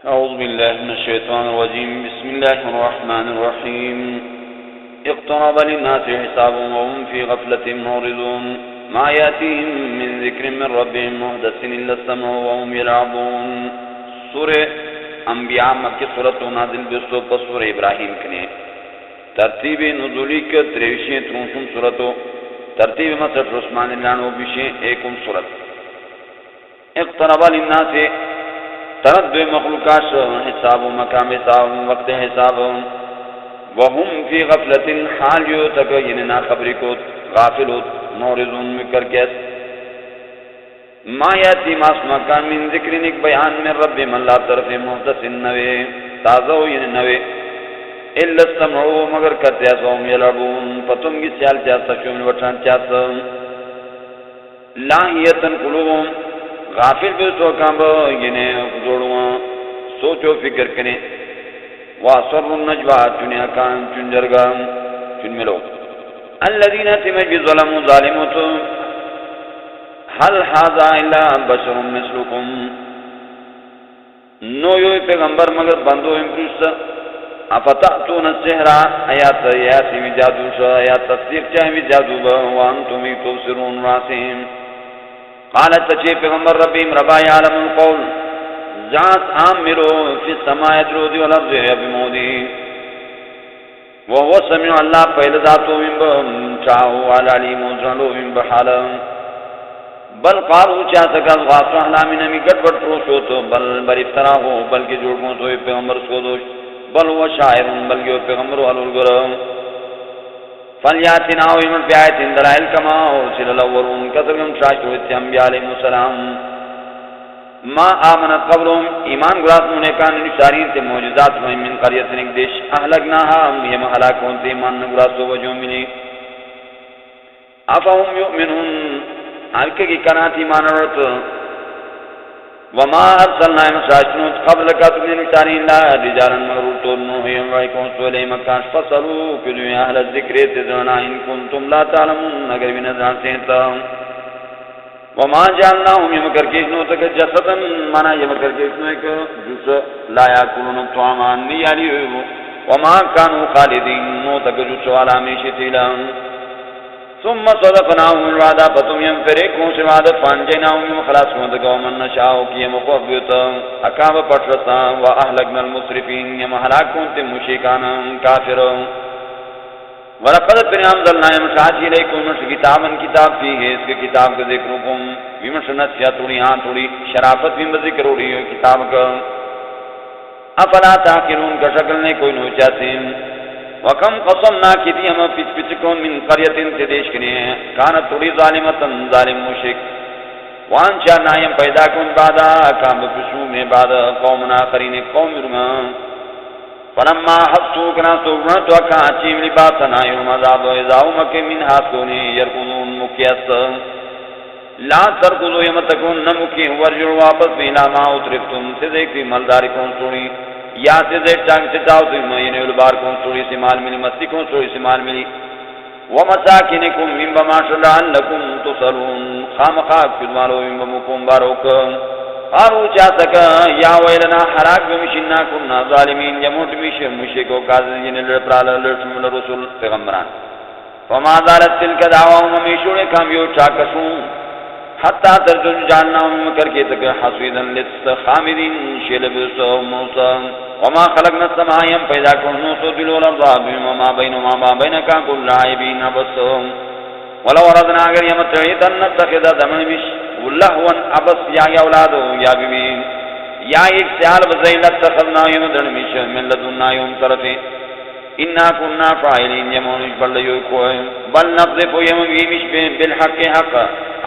أعوذ بالله من الشيطان الرجيم. بسم الله الرحمن الرحيم. اقترب للناس حسابهم وهم في غفلة معرضون ما يأتيهم من ذكر من ربهم محدث إلا استمعوا وهم يلعبون. سورہ انبیاء مکی سورت نازل بسو پر سورہ ابراہیم کنے ترتیب نزولی کے 23 سورتوں ترتیب مصرف عثمان اللہ بیشیں ایکم سورت. اقترب للناس ترد مخلوقات حساب مقام حساب وقت حساب وهم فی غفلت حال یو تک یننا خبری کو غافلوت معرضون مکر کیس ما یاتی ماسما کان من ذکرین ایک بیان من رب من لا طرف محدث نوے تازہ ین نوے الا استمعوا مگر کرتے اسوم یلعبون فتم کی سیال چاہتا شوم وٹھان چاہتا لاہیتن قلوبهم غافل بھی تو کام ینے جوڑواں سوچو فکر کریں واسر النجوا چنیا کان چنجرگا چن ملو الذين تمج ظلموا ظالمت هل هذا الا بشر مثلكم نو یو پیغمبر مگر بندو امروز افتاتون السحر آیات یاسی میں جادو شا آیات تصدیق چاہوی جادو با وانتم تبصرون راسیم. قالت تچے پیغمبر ربیم ربا یعلم القول ذات عامرو فی السماء درودی والارض بمودی وهو سميع اللہ پہل ذاتو من بچاہو علیم وزنلو من بحالا بل قالو چاہتکا غاصو احلامی نمی گٹ بٹ پروشو تو بل افترا ہو بلکہ جوڑکوں تو پیغمبر سو دوش بل هو شاعر بلکہ پیغمبر علول گرم فلیاتنا ویمن بیایت اندلائل کما ارسل الاولون کترکم شاشویت انبیاء علیہ السلام ما آمنت قبلهم ایمان گراتنوں نے کان نشارین سے معجزات ہوئیں من قریت نکدش احلقناها یہ محلاکون سے ایمان نگراتو وجو ملی افهم یؤمنون حلقے کی کنات ایمان رت وما ارسلنا مشاشنوت قبل کترکم نشارین لا رجالا مغرورتون نوحیم وعیکون سولے مکاش فصلو کلوی اہل الذکر تزونا ان کنتم لا تعلمون اگر بھی نظران سینتا وما جعلناهم یمکرکشنو تک جسدن مانا یمکرکشنو ایک جس لا یاکلون الطعامان نیالی وما کانوا خالدین نو تک جس والا میشی تیلا ثم صدقناهم الوعدہ فتم ینفریکون سے وعدت فانجیناهم یمخلاص کونتک ومن نشاؤ کی مقوبیتا اکاب پٹرتا واہلکنا المصرفین یمحلاک کونت مشیکانا کافر وَلَقَدْ پِنِعَمْزَلْنَا يَمْشَاچِ لَيْكُمْ مَشْ کتاباً کتاب فی ہے اس کے کتاب کا ذکرکم ویمشنسیا تھوڑی ہاں تھوڑی شرافت بھی ذکر ہو رہی ہے کتاب کا افلا تاکرون کا شکل نے کوئی نو چاہتے ہیں وَكَمْ قَصَمْنَا کتی ہم پچ پچکون من قریتن سے دیش کنے ہیں کانت تھوڑی ظالمتاً ظالم مشک وانچا نائم پیدا کن بعدا کام پسو میں بعدا قوم آخرین قوم رمان فلما حسو کنا سوگنا تو اکا چیم لباسنا یوم عذاب ازاو مکی من حاسونی یرکضون مکیست لا ترکضو یمتکون نمکی ورجر واپس بینا ما اترفتم سیدے کی مالداری کون سوڑی یا سیدے چانگ سے چاو تو مہینے البار کون سوڑی سے مال ملی مستی کون سوڑی سے مال ملی ومساکنکم من بماشل لکم تصلون خامخاک فدوالو من بمکم باروکم قالوا چاہتکا یا ویلنا حراک بمشننا کننا ظالمین جموٹ میشر مشکو کازین لپرال لرسول رسول پیغمبران فما دارت تلک دعواهم میشوڑ کامیو چاکسون حتی ترجن جاننا مکر کے تک حسویدن لتس خامدین شلبس موسا وما خلقنا السمایم پیدا کنو سو دلو الارضاب وما بین وما بینکا کل لعیبین بسهم ولو اردنا اگر یمتعیتن نتخذ دمن مش اللہوان عبس یا اولادو یا بیوی یا ایک سیال بزئی لتخذنا یمدن مش من لدننا یوم طرفی انا کننا فائلین یمونش بلیو کوئی بل نقذف یموی مش بالحق حق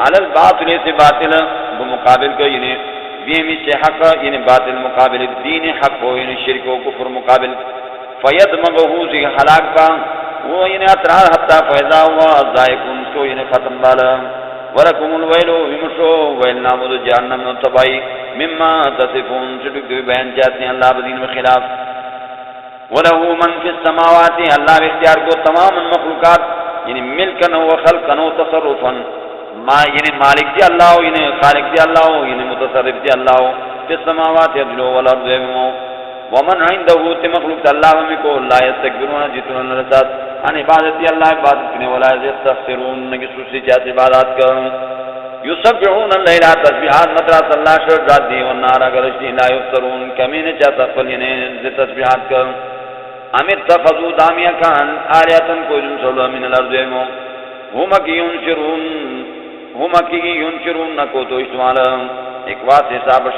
علی الباطل سے باطل بمقابل کو یعنی بیمش حق یعنی باطل مقابل دین حق ہو یعنی شرک و کفر مقابل فیدمغہو سے حلاک با وہ یعنی اطرار حتی فیضا ہوا ذائقون کو یعنی ختم بالا ورکم الویلو ومشو ویل نامود جہنم نتبائی مما تصفون چٹک دوی بیان چاہتے ہیں اللہ بدین و خلاف وَلَهُ مَنْ فِي السَّمَاوَاتِ اللہ اختیار کو تمام مخلوقات یعنی ملکن و خلقن و تصرفن ما یعنی مالک دی اللہ ہو یعنی خالق دی اللہ ہو یعنی متصرف دی اللہ ہو في السماوات يدلو والأرض يمو ومن عنده مخلوق الله ومكو لا يستكبرون جتون الرسات عن عبادت اللہ عبادت کرنے ولا يستغفرون نگی سوسی چاہت عبادات کرن یسبحون اللیل تسبیحات مطرات اللہ شر رات دی والنار اگرشتی لا یفترون کمین چاہت اقفلین تسبیحات کرن امت تفضو دامیا کان آلیتن کو جن سولو من الارض ایمو ہمکی ینشرون نکو تو اشتوالا ایک واسط حسابش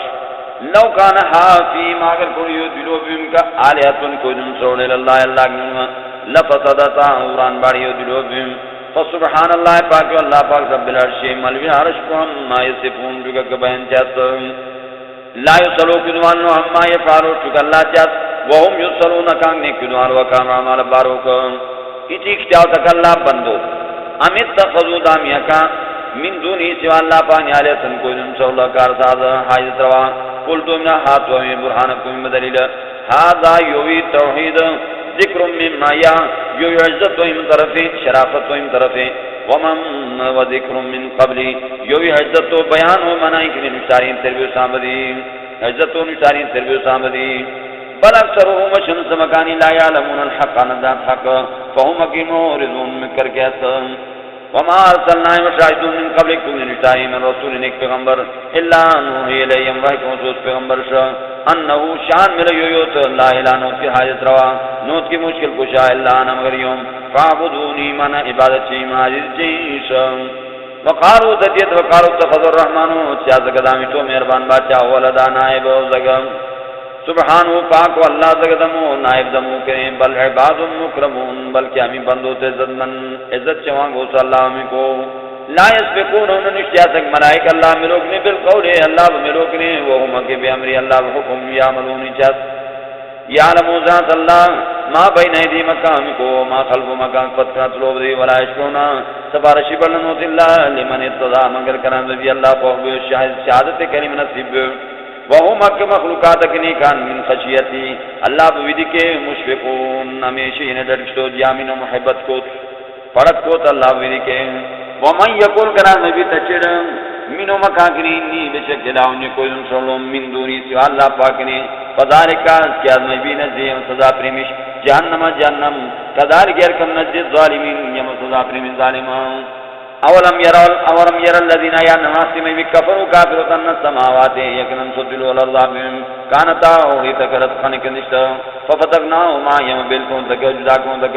لو کان حافی ماگر کنیو دلو بیم کا آلیتن کو جن سولو اللہ گنو لفصدتا اوران باڑیو دلو بیم فسبحان اللہ پاک اللہ پاک رب العرشی ملوی عرش کو ہم ما یصفون جگہ کبین چاہتا لا یسلو کدوانو ہم ما یفعلو چکا اللہ چاہتا وهم یسلون کانگ نیکدوان وکان عمال باروکا اچھی اختیاو تک اللہ بندو امت تخذو دامیکا من دونی سوا اللہ پانی آلیتن کو جن سو اللہ کارساز حاجت روا قلتو من حات ومی برحانکو من دلیل هذا یوی توحید ذکر من مایا یو عزت و ام طرفی شرافت و ام طرفی ومن و ذکر من قبلی یوی عزت و بیان و منائی کنی نشتارین تربیو سامدی عزت و نشتارین تربیو سامدی بل اکثرهم شمس مکانی لا یعلمون الحق ندات حق فهم کی مورزون مکر کہتا وما ارسلنا مشاہدون من قبلک تم نشتاری من رسول ایک پیغمبر الا نوحی علیہم وحی کنسوس پیغمبر شا انہو شان ملیویوت لا الہ نوت کی حاجت روا نوت کی مشکل کشا اللہ نمگریوم فعبدونی من عبادت چی ماجد چیشا وقالو تتیت وقالو تخذ الرحمنو چیاز قدامی تو مہربان باچا ولدا نائب وزگم سبحانو پاک و اللہ زگدمو نائب دمو کریں بل عباد مکرمون بلکہ ہمیں بندو تے عزت چوانگو صلی اللہ علیہ کو لا یسبقون انہوں نشتیا تک ملائک اللہ ملوکنے بالقول اللہ ملوکنے وہم کے بے امری اللہ حکم یعملونی چاہت یعلمو ذات اللہ ما بین ایدی مکام کو ما خلف مکام فتکات لوب دی ولا اشکرونا سفارشی بلنوت اللہ لمن اتضا مگر کران رضی اللہ فوق شہادت کریم نصیب وهم اک مخلوقات کنی کان من خشیتی اللہ بویدی کے مشفقون ہمیشہ انہیں ڈرشتو جامین و محبت کو پڑک کو اللہ بویدی کے ومن یقول کرا نبی تچڑ منو مکاکنی انی بشک جلاؤنی کوئی انسولو من دونی سوا اللہ پاکنی فذارکا کیا نبی نزیم سزا پریمش جہنم جہنم کذالک یرکم نجد ظالمین یم سزا پریمش ظالمان اولم ير الذين ينهاسم بكفروا كافرون السماوات يكنن سدل والارض كانتا وهيتكرت خنكنشت ففتقناهما يم بالكون تك جداكون تك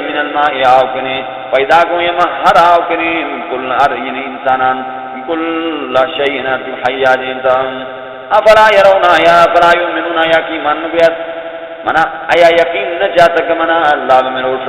من الماء آوكني پیدا کو يم ہر آوكني كل ارين انسانان كل شيء حي انسان افلا يرون يا فلا يؤمنون يا کی من بیت منا ایا یقین نہ چاہتا کہ منا اللہ میں روش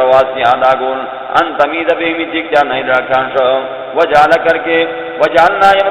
رواسی آداگون ان تمید بهم چک جا نہیں رکھان شو وجعلنا يم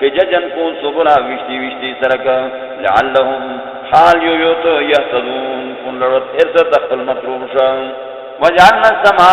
فججن کو سبلا وشتی سرک لعلهم حال یوت یهتدون کن لرت ارت تخل مطلوب شو وجعلنا السماء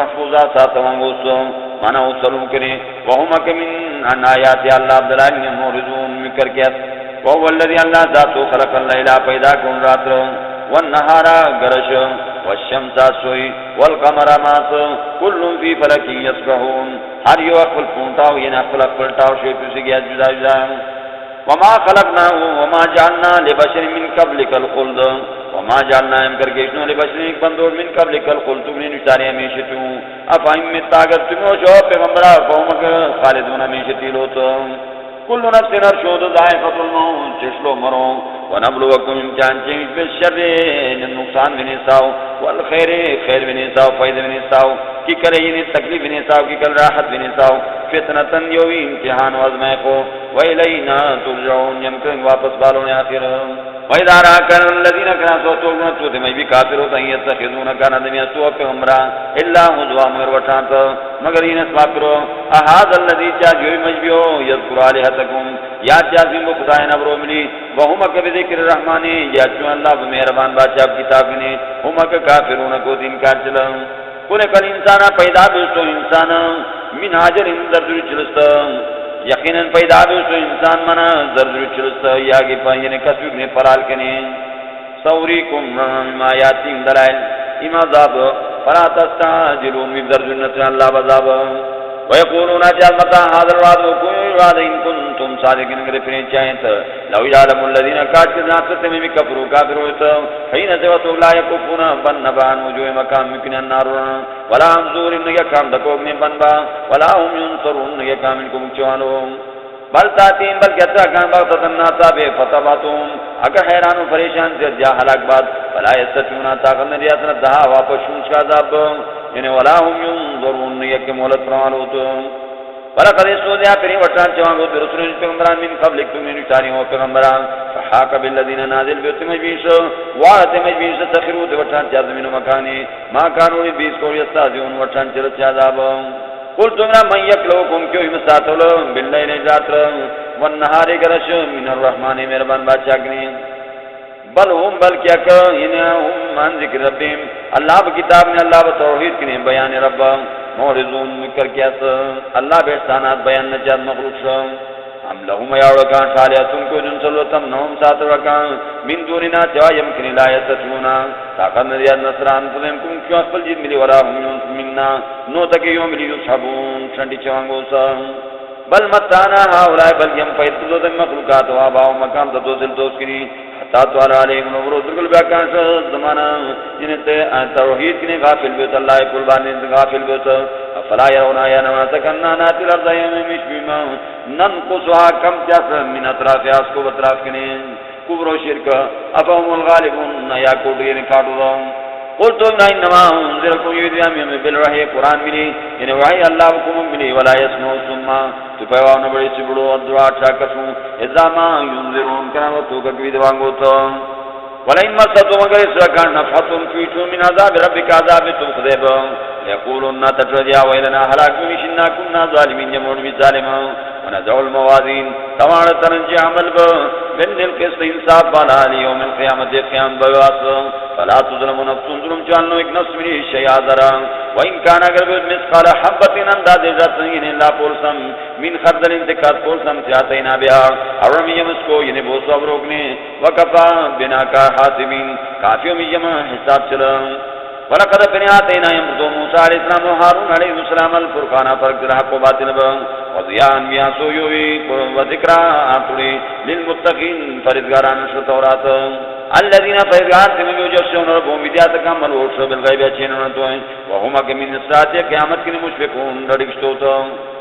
محفوظا ساتوانگوسو مانا وصلو کرے وهم من آیات اللہ عبداللہ مورزون مکر کے وهو الذي الله ذاته خلق الليل پیدا کون رات والنهار گرش والشمس سوئی والقمر ماس كل في فلك يسبحون ہر یو اقل پونتاو یہ نقل پلٹاو شوئی پسی گیا جدا جدا وما خلقنا وما جعلنا لبشر من قبلك الخلد وما جعلنا ام کر کے اشنو لبشر ایک بندور من قبلك الخلد تم نے نشتاری ہمیشتو افائم میں طاقت تمہو جو پیغمبرہ قومک خالدون ہمیشتی لوتو کل نفس نرشود ذائقۃ الموت چشلو مرو ونبلوکم امتحان چیز بالشر نقصان بھی نساو والخیر خیر بھی نساو فائدہ بھی نساو کی کرے یہ تکلیف بھی نساو کی کل راحت بھی نساو فتنتن یوی امتحان وزمائے کو ویلینا ترجعون یمکن واپس بالون آخر وَإِذَا رَاكَ الَّذِينَ كَانُوا يَسْتَكْبِرُونَ تُوتِ مَيْ بِكَافِرُونَ أَن يَتَّخِذُونَ كَانَ دَمِيَ سُوَ پیغمبرا الا هُزُوَا مگر وٹانت مگر یہ نسبت کرو احد الذي جاء مجبيو يذكر الهتكم یا جازم خدا نے ابرو ملی وهم بذکر الرحمن یا جو اللہ مہربان بادشاہ کتاب نے هم کافرون کو دین کار چلا کل کل انسان پیدا تو انسان من حاجر درد چلست یقینا پیدا تو انسان منا درد چلست یا کہ پانے کسب نے پرال کنے سوریکم ما یاتیم دلائل اما ذاب فلا تستعجلوا من درجنت اللہ بذاب ويقولون اجعل متى هذا الوعد وقولوا الوعد ان كنتم صادقين اگر پھر چاہیں تو لو يعلم الذين كاش کے ذات میں بھی کفروا کافر ہوتا حين سوت لا يكفون بن نبان وجوه مكان يمكن النار ولا انظر ان يكام دکو میں بنبا ولا هم ينصرون يكام انكم چوانو بل تاتین بلکہ اترا کان بغتت الناسا بے فتباتوں اگر حیران و پریشان سے جا حلاک بعد فلا یستطیعون طاقت نے ریاست دہا واپس شونش کا عذاب یعنی ولا هم ينظرون یک مولت پرمالوتو ولقد استهزئ پھر وٹان چوانگو برسول پیغمبران من قبل تم نشانی ہو پیغمبران فحاق بالذین نازل بیت مجبیس وعد مجبیس تخرود وٹان چاز من مکانی ما کانوا بیس کو یستهزئون وٹان چرچ عذاب قل تمنا من یکلوکم کیوں مساتول باللیل رات والنہار گرش من الرحمن مہربان بادشاہ کی بل هم بلکہ انہم من ذکر ربهم اللہ کتاب میں اللہ توحید کی بیان رب مورزون کر کے اللہ بے احسانات بیان نجات مخلوق ہم لهم یعرکان صالحتن کو جن صلوتم نوم سات رکان من دوننا سوا یمکن لا یستطیعون طاقت نریاد نصران تم کم کیوں اقبل جید ملی ولا هم منا نو تک یوم ملی یصحبون ٹھنڈی چوانگو سا بل متانا ہاولائے بل یم فیدتو دم مخلوقات و آباؤ مقام تدوزل دوست کری حتاتو علی علیہم نمرو درگل بیاکان سا زمانہ جنہتے توحید کنے غافل بیت اللہ قربانی غافل بیت فلا یرونا یا نواتکنا ناتی الارض یمش بیما ننقصها کم جاسا من اطراف آس کو بطراف کنے کبر و شرک افهم الغالبون یا کوٹی نکاٹو دا قلتو ابنا انما انذرکم یدیام بالوحی قرآن ملی یعنی وحی اللہ حکم ملی ولا یسمو سمما تو پیواؤ نبڑی سبڑو دعا چاکسوں ازاما ینذرون کنا وطو کبی دوانگو تا ولئن مستم اگر اسرکان نفحتم فیتو من عذاب ربک عذاب تم خدیب لیقولون تجرجا ویلنا حلاک بمیشنا کننا ظالمین جمعون بی ظالمان ونزعو الموازین توان ترنجی عمل با من القسط انصاف بالا لیوم القیامت قیام بواس فلا تظلم نفس ظلم چانو ایک نفس منی شیع ذرا وإن كان اگر بود مسقال حبت انداز رسن لا پولسم من خردل انتقاد پولسم سیاتینا بیا حرم یمسکو یعنی بوسو اب روکنے وکفا بنا کا حاسبین کافیوں میں یما حساب چلا وَلَقَدْ بِنِعَاتَيْنَا يَمْرُدُ مُوسَىٰ علیہ السلام و حارون علیہ السلام الفرقانہ فرق حق و باطل با وضیان بیاسو یوی و ذکرہ آتوری للمتقین فرزگاران نشر تورات الذين فرزگار تمہیں یجسون ربهم بدیات کامل وشو بالغیب اچینون تو ہیں وہما کہ من اسرات قیامت کے مشفقون ڈڑکشتو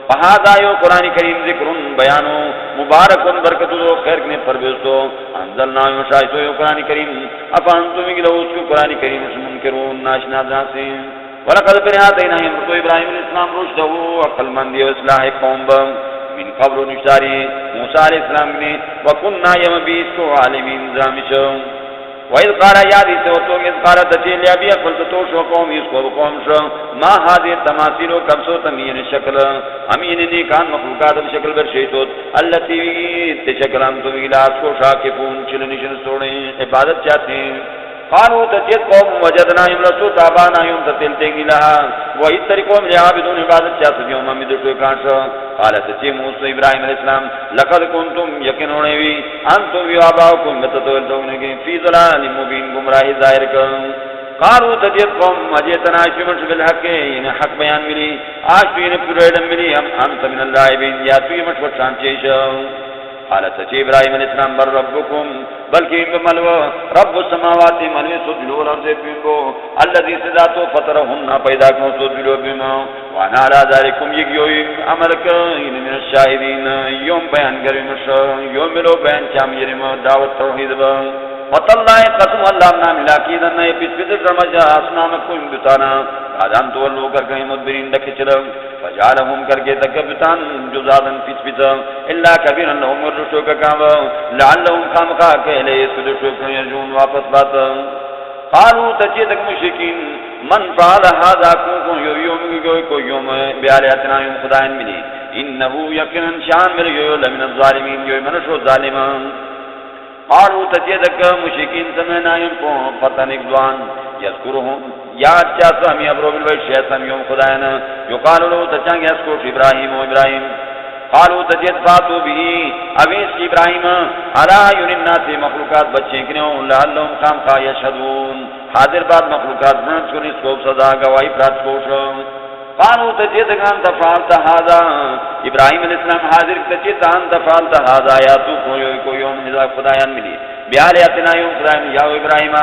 فہذا یو قرآن کریم ذکر بیانو مبارکن برکتو خیر کنے پرویستو انزلنا یو شایتو یو قرآن کریم افانتو مگلو اس کو قرآن کریم اس منکرون ناشنا جانسی ولقد بنیاتینا یمرتو ابراہیم الاسلام رشدو عقل مندی و اصلاح قوم من قبل نشتاری موسیٰ علیہ السلام نے وکننا یم بیس کو عالمین زامشو وَإِذْ قَالَ يَادِي سَوْتُوْ إِذْ قَالَ تَجِيلِ أَبِيَ فَلْتَتُوشُ وَقَوْمِ يُسْكُوَ وَقَوْمِ شَوْ مَا هَذِهِ التَّمَاثِيلُ كَبْسُوْ تَمِينِ الشَّكْلِ أَمِينِ نِكَانْ مَخْلُوقَاتِ بِشَكْلِ بَرْشَيْتُوت الَّتِي تَشَكْلَ أَنْتُمْ إِلَىٰ أَسْكُو شَاكِفُونَ چلنشن سوڑیں عبادت چاہتے ہیں قالوا تجد قوم وجدنا يملسوا تابانا يوم تتلتين لها وإذ طريقهم لعابدون عبادت چاہتے يوم مدرسوا کانشا قالت تجي موسى إبراهيم عليه السلام لقد كنتم يقنون بي أنتم وآباؤكم متتولون في ضلال مبين گمراہی ظاہر کر قالوا تجد قوم وجدنا يشمس بالحق يعني حق بیان ملی آج تو انہیں پرویڈن ملی ہم انت من اللاعبین یا تو یہ مشور شانچیشا قالت تجي إبراهيم عليه السلام بل ربكم بلکہ ان ملو رب السماوات ملوی سجلو رب بیمو الذي صداتو فطرهن پیدا کنو سجلو بیمو وانا علا ذالکم یکیوی عملک من الشاہدین یوم بیان کرویمش یوم ملو بیان چام یرم دعوت توحید با وطلع قسم اللہ امنا ملاکیدن پیس پیس رمجا اسنامکم بتانا آدم تولو کر گئی مدبرین دکھ چلو فجعلهم کر کے تکبتان جزادن پیس پیس اللہ کبیرا لهم الرشو کا کام لعلهم خامقا کہلے سدشو کن یرجون واپس بات قالوا تجیدک مشرکین من فعل هذا کن یوم بیالیاتنا یوم خدایان ملی انہو یقنا شان مل لمن الظالمین یوم منشو ظالمان قالوا تجیدک مشرکین سمعنا ینکو فتن اقدوان یذکرهم یاد چاہتا ہمی ابرو بالوی شیطان یوم خداینا یقالو لو تچانگ یذکر ابراہیم و ابراہیم قالوا تجد فاتو بھی اویس کی ابراہیم علا یوننا سے مخلوقات بچے کنیوں لعلہم خام خواہ یشہدون حاضر بعد مخلوقات برنس کو نسکوب صدا گواہی پرات کوشو قالوا تجد أنت فعلت هذا إبراهيم الإسلام حاضر تجد أنت فعلت هذا يا تو يوم إذا خدایان ملی بیالاتنا یوم خدایان یا إبراهيم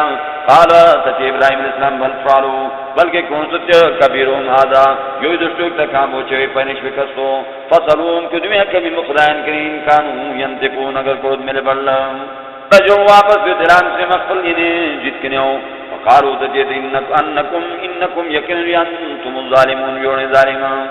قال تجد إبراهيم الإسلام بل فعلوا بلکہ کون سچ کبیرهم هذا یوی دشتوک تکام بوچے پنش بکستو فصلوهم کدویا کبھی مخدایان کرین کانو ینتقون اگر کود مل بلن رجو واپس دلان سے مقبل یعنی جت کنیو وقالوا تجد انکم یقین انتم الظالمون یون ظالمان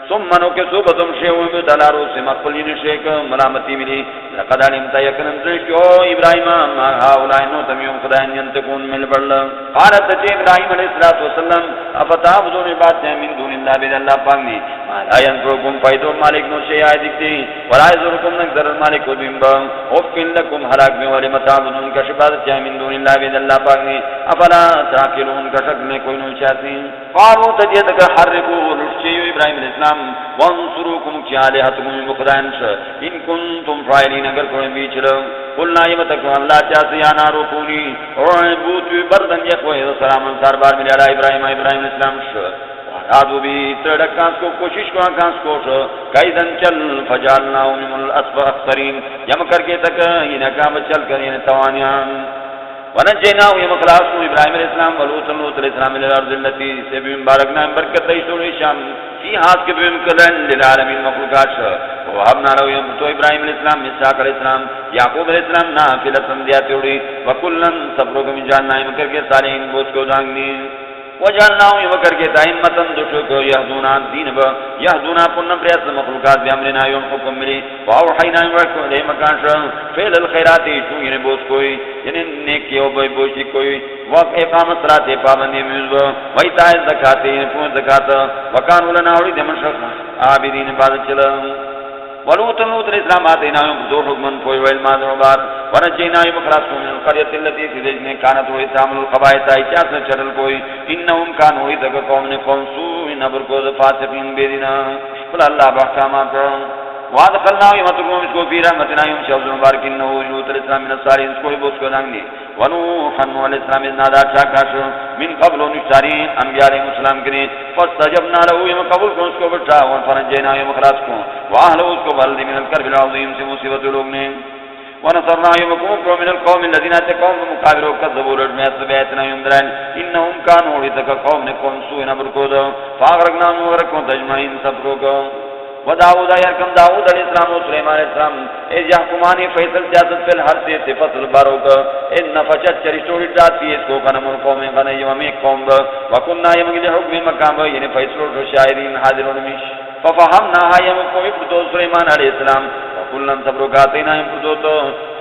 ثم نکسو بتم شیئو دلارو سے مقبل یعنی شیک ملامتی ملی لقد علمت یقین انتشو ابراہیم ما هاولائی نو تمیوم خدایان ینتقون مل بلن قالت تجد ابراہیم علیہ السلام افتعبدون عبادت من دون اللہ بید اللہ پاکنی ما لا ینفرکم فائدو مالک نو شیئی آئی دکتی ولا یزرکم نقدر المالک و بمبا افن لکم حلاک میں والی متعبدون کا شبادت من دون اللہ بید اللہ پاکنی افلا تاکلون کا شک میں کوئی نوچاتی قالوا تجد کا حرکو لشیو ابراہیم علیہ السلام وانصروکم کیالہتکم مقدانش ان کنتم فائلین اگر کوئی بیچ لو قلنا یمتکو اللہ چاہتے یا نارو کونی بوتوی بردن یقوی سلام انصار بار ملی علی ابراہیم السلام رادو بھی تردکانس کو کوشش کو آکانس کو قیدن چل فجالنا من الاسفر اکثرین یم کر کے تک یہ نکام چل کر یہ توانیان ونجینا یم خلاص کو ابراہیم علیہ السلام ولوط علیہ السلام علیہ الارض اللتی سے بھی مبارکنا برکت ایشور شام فی ہاتھ کے بھی مکلن للعالمین مخلوقات وحبنا لو یم تو ابراہیم علیہ السلام مساق علیہ السلام یعقوب علیہ السلام نافلتن دیاتی ہوڑی وکلن سبرو کو من جاننا یم کر کے صالحین بوس کو دانگنی وجعلناهم يمكر کے دائمتا دشک یهدونا دین با یهدونا پنم پریس مخلوقات بیامرنا یوم حکم ملی واوحینا یمکو لے مکانش فیل الخیراتی چون یعنی بوس کوئی یعنی نیکی و بوشی کوئی وقت اقامت صلاة پابندی میوز با ویتائی زکاتی یعنی پون زکات وکانو لنا اوڑی دمشق عابدین عبادت چلا ولوط علیہ السلام آتینا یوم دو حکمن پوئی ویلما دربار ورجینا یوم خلاص من القریت اللتی سیدجنے کانت ہوئی تعمل القبائت آئی چاس نے چرل کوئی انہم کان ہوئی تک قوم نے قوم سوئی نبر کو فاسقین بیدینا قل اللہ بحکامات وادخلنا یوم تقوم اس کو فی رحمتنا یوم شوز مبارک انہو لوط علیہ السلام من السالین اس کو ہی بوس کو دانگنی ونوحن علیہ السلام از نادا چاکاش من قبل و نشتاری انبیاء علیہ السلام کریں فاستجبنا لہو یم قبول کو اس کو بٹھا ونفرنجینا یم خلاص کو واہلو اس کو بلدی من الکرب العظیم سے مصیبت لوگ نے ونصرنا يومكم من القوم الذين اتقوا مقابلوا كذبوا رجمات بيتنا يوم دران انهم كانوا لتك قوم نكون سوء نبركود فاغرقناهم وغرقهم تجمعين سبروكم وداود يركم داود علیہ السلام و سلیمان علیہ السلام اذ يحكمانی فیصل جازت فی الحرث فصل باروک ان فشت چرشتوری ذاتی اس کو کنم القوم غنی ومی قوم وكنا يمغل حكم مقام یعنی فیصل شاہدین حاضرون مش ففهمناها يمكم ابن سلیمان علیہ السلام وكلن سبروکاتینا یم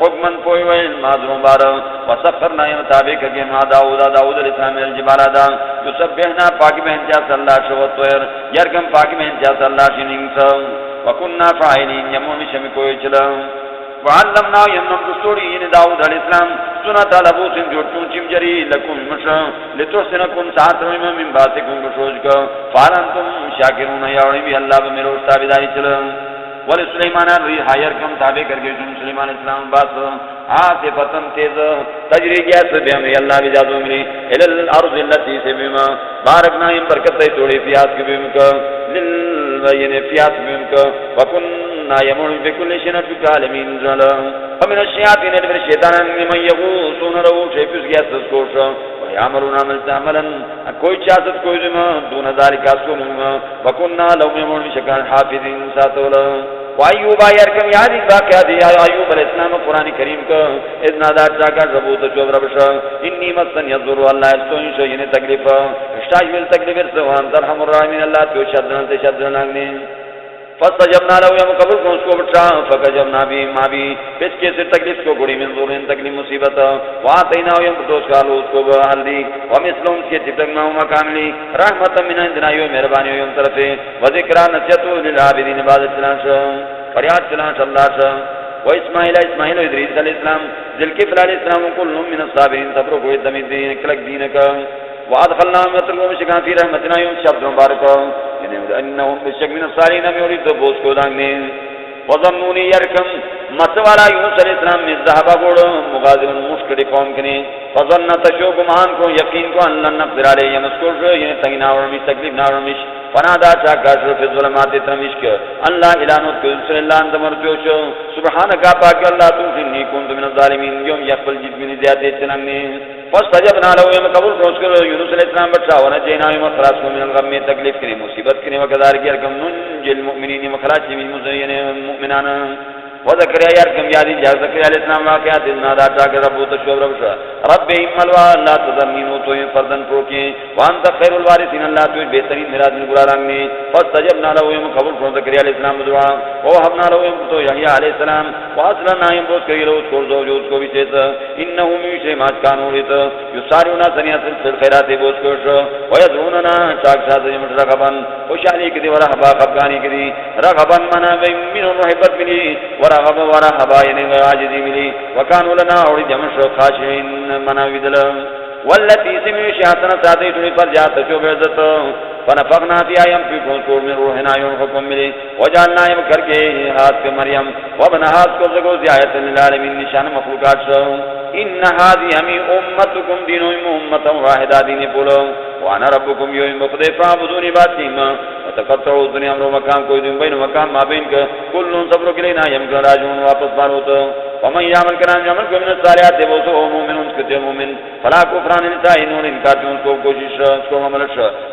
حکمن پوئی ویل مادرون بار وسخرنا یم تابع کگی ما داود علیہ السلام الجبال دا یسبحنا پاکی بہن جاس اللہ شوت ویر یرکم پاکی بہن جاس اللہ شنینسا وکننا فائلین یمون شمی کوئی چلا وعلمنا یمنم دستوری داود علیہ السلام سنت لبوسن جو چونچم جری لکم مشا لتحسنکم ساترم من باتکم بشوج کا فالانتم شاکرون یاوڑی بھی اللہ بمیروش تابداری چلا ولی سلیمان الریح یرکم تابع کر کے سلیمان اسلام باس آتے فتن تیز تجری جیس بیمی اللہ بجادو ملی الارض اللتی سے بیما بارکنا ام برکت توڑی فیات کی بیمی کا للبین فیات بیمی کا وکننا یمون بکل شنٹ کالمین زلا ومن الشیاطین ادبر شیطان من یغوصون رو شیفیس گیس سکوش ویعملون عملتا عملا کوئی چاہت کوئی دما دون ذالک اسکو مما وکننا لوم یمون بشکان حافظین ساتولا وایوب یرکم یادی باقیات ایوب علیہ السلام قرآن کریم کا اذ نادا چاکا ربوت جو ربش انی مسن یذر اللہ استوین شین تکلیف اشتاجل تکلیف سوان ترحم الرحمین اللہ تو شدن لگنے فاستجبنا له یم قبول کو اس کو بٹھا فکجبنا بھی ما بھی پس کے سے تکلیف کو گڑی من ظلم تکلیف مصیبت واتینا یم دوست کالو اس کو ہلدی ومثلهم کے تکنا مکاملی رحمت من عندنا یو مہربانی یم طرف و ذکر نصیحت للعابدین عبادت چلاش فریاد چلاش اللہ سے و اسماعیل و ادریس علیہ السلام ذل علیہ السلام کل من الصابرین صبر کو دمید دین کلک دین کا وادخلنا مترکم شکان فی رحمتنا یم شبد مبارک یعنی انہم بشک من الصالحین میں یرید بوس کو دانگنے وظنونی یرکم مسوالا یونس علیہ السلام میں ذهبا گوڑ مغازم مشکل قوم کنے فظن تشو گمان کو یقین کو ان لن نقدر علیہ مسکور یعنی تنگی ناورمیش تکلیف ناورمیش فنادا چاکاشر فی الظلمات ترمشک اللہ الانت کل اللہ انت مرجوش سبحانکا پاک اللہ تو انی کنت من الظالمین یوم یقبل جد من زیادی چنگنی فاستجبنا له یم قبول روز کر یونس علیہ السلام بچا ونجینا یم خلاص کو من الغم میں تکلیف کرے مصیبت کرے وکذالک یرکم ننجی المؤمنین مخلاص من مزین مؤمنان وذکریا یرکم یادی جاء زکریا علیہ السلام واقعات نادا چاکر رب تشوب ربشا رب املوا لا تذمینو تو فردن پروکی وانت خیر الوارثین اللہ تو بہترین میراث میں گرا رنگنی فاستجبنا له یم قبول روز زکریا علیہ السلام دعا ووهبنا له یم تو یحیی علیہ السلام واصلنا یم بوس کہ لو چھوڑ دو جو اس کو بھی چیتا انه میشے ما کانوا لت یسارعون سنیات الخیرات بوس کوش ويدعوننا چاک ساز یم رغبن خوشحالی کی دی ورہبا خفگانی کی دی رغبن منا من محبت ملی ورغب ورہبا یعنی عاجزی ملی وکانوا لنا اور جمش خاشعين منا ودل والتي سمعت حسنة ساتي پر جات جو عزت فنفقنا فيها يم في كون من روحنا يوم حكم ملي وجعلنا يم کر کے ہاتھ کے مریم وابنها کو زگو زیات للعالمین نشان مخلوقات شو ان هذه امتكم دين امه واحده دين بولو وانا ربكم يوم بخدي فاعبدوني باتيما وتقطعوا الدنيا امر مقام کوئی دین بین مقام ما بین کا کل صبر کلینا یم راجون واپس باروت ومن يعمل كلام يعمل من الصالحات وهو مؤمن كتب مؤمن فلا كفران انتهى نور ان كاتون کو کوشش کو عمل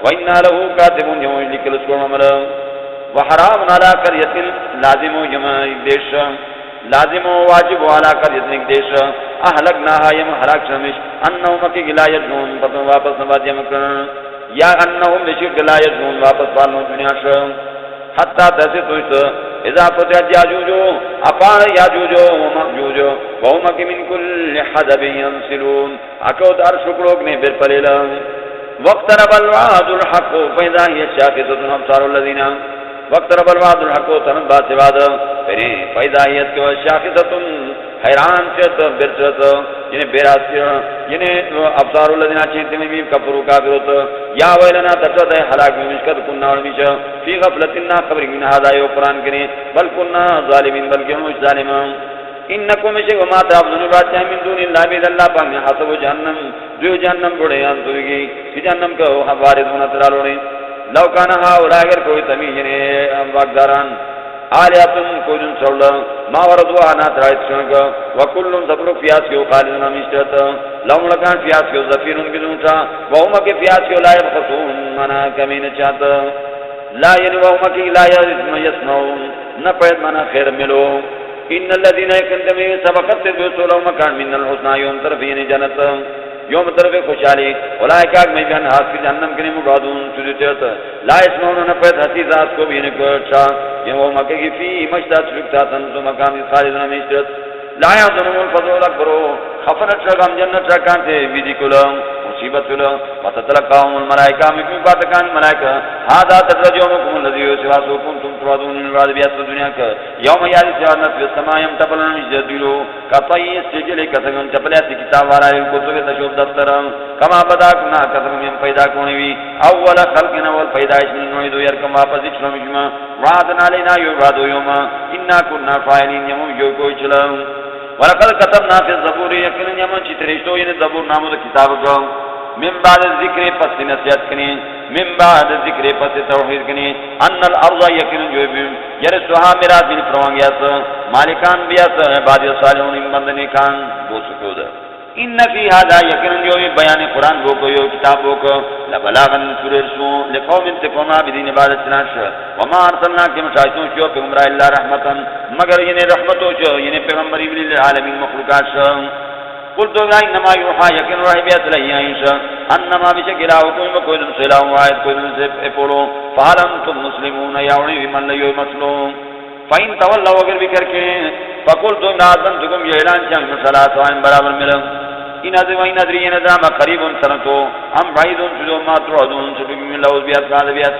وان له كاتب يوم لكل کو عمل وحرام على قريه لازم جمع دیش لازم و واجب على قريه دیش اهلكناها يم هلاك شمش انهم کی لا يجون پتہ واپس نواز مکن یا انهم لشک لا يجون واپس بالو دنیا ش حتی تسیت اذا فتحت یاجوج اپار یاجوج و ماجوج وهم من كل حدب ينسلون اکو دار شکروک نے بر پلیلا وقترب الوعد الحق فاذا هي شاخصه ابصار الذين وقترب الوعد الحق تنبا سواد پھر فاذا هي شاخصه حیران چت برچت یعنی بیراسی یعنی ابصار الذين چیت میں کفروا کافرت یا ویلنا تتد ہلاک مشکت کنا ورمیش فی غفلتنا خبر من هذا یو قران کرے بل کنا ظالمین بلکہ ہم ظالمان انکم شی وما تعبدون باتہ من دون اللہ بid اللہ پاک حسب جہنم جو جہنم بڑے ان توگی جہنم کو واردون ترالوڑے لو کان ہؤلاء اگر کوئی تمیز نے واقداران آلیاتن کوجن سولا ما وردوا انا ترایت شنگ وکل صبر فیاس کیو خالدنا مشتت لهم لکان فیاس کیو زفیرن بدونتا وهم کی فیاس کیو لا يبخسون منا کمین چاہتا لا یعنی وهم کی لا يسمعون نپید منا خیر ملو ان الذين يكذبون سبقت بسولهم مکان من الحسنى يوم طرف یعنی جنت یوم طرف خوشحالی اولئک میں جن ہاتھ کی جہنم کے مقادون چلتے لا اسمعون نپید حتی ذات کو بھی نہیں کرتا یہ وہ مکہ کی فی مشتات شکتا تنسو مقام خالدنا مشتت لا یعظنون الفضل الاکبر خفنت شغم جنت شکانتے بیدی کلم مصیبت کلم وتتلقاهم الملائکہ مکمی باتکان ملائکہ هذا تدرجونکم الذی سواسوکم تم ترادون الوعد بیات دنیا کا یوم یادی سیارنت فی السماء یمتبلن جدلو کطی سجل کتگم چپلیاتی کتاب والا کتب تشوف دفتر کما بداکنا کتگم یم پیدا کونوی اول خلقنا والپیدائش من نویدو یرکم واپس اچھلم اجمع وعدنا لینا یوعدو یوما انا کننا فائلین یمو جو کوئی چلم ولقد كتبنا في الزبور يقين يمن چترشتو یعنی زبور نامو دا کتاب کو من بعد ذکر پس نصیحت کنی من بعد ذکر پس توحید کنی ان الارض یقین جو یرثها میراث من فرمانگیاس مالکان بیاس عباد صالحون بندنی کان بو سکود ان فی هذا یقین جو بیان قرآن بو کو یو کتاب بو کو لبلاغن سورسو لقوم تقوما بدین عبادت چناش وما ارسلنا کی مشاہدون شو پیغمبر اللہ رحمتا مگر یعنی رحمتو شو یعنی پیغمبری للعالمین مخلوقات شو قلت لا انما يوحى يقين رهبيت ليعيش انما بشكل حكم كل سلام واحد كل سے پڑھو فهل انتم مسلمون يعوني من لا يمسلون فإن تولوا اگر بھی کر کے فقلت نازن تم یہ اعلان چن صلاۃ وان برابر مل ان ذ وین ادری نظام قریب سنتو ہم بعید جو ما ترادون سبم لو بیات غالبیات